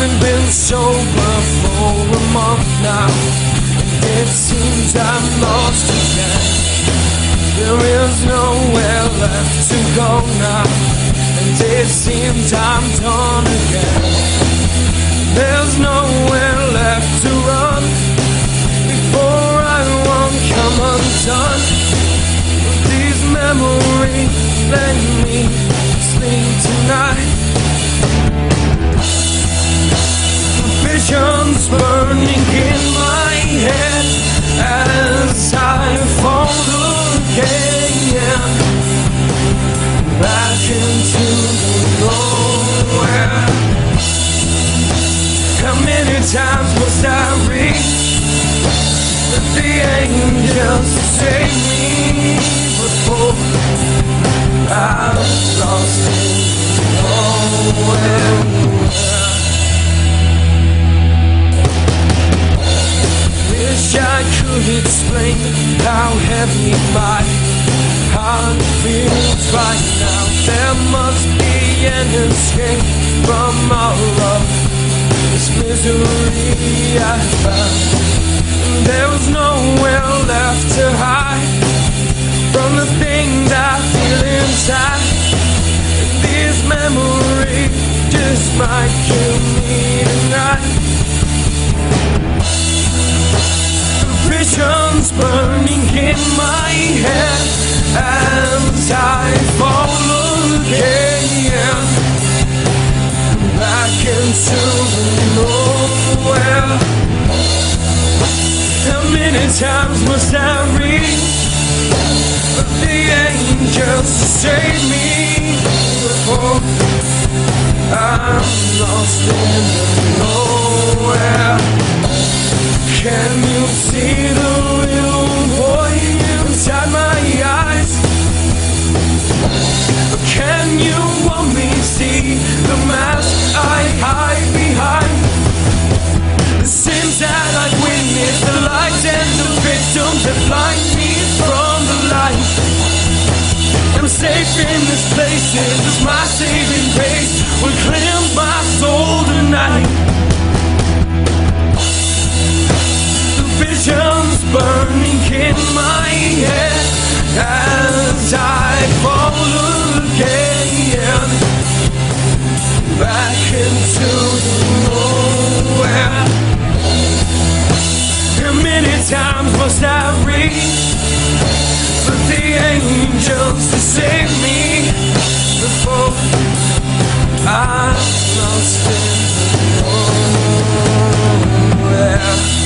Having been sober for a month now, it seems I'm lost again. There is nowhere left to go now, and it seems I'm done again. There's nowhere left to run before I won't come undone. These memories let me sleep tonight. Visions burning in my head as I fall again back into nowhere. How many times must I reach the angels to save me before I'm lost in nowhere? Wish I could explain how heavy my heart feels right now. There must be an escape from all of this misery I found. There was nowhere left to hide from the things I feel inside. These memories just might kill me tonight. Visions burning in my head as I fall again back into nowhere. How many times must I reach the angels to save me before I'm lost in nowhere? Can you see the little boy inside my eyes? Can you want me see the mask I hide behind? The sins that I've witnessed, the lies and the victims that blind me from the light. I'm safe in this place, as my saving grace will cleanse my soul tonight. Visions burning in my head as I fall again back into nowhere. How many times must I reach for the angels to save me before I'm lost in nowhere?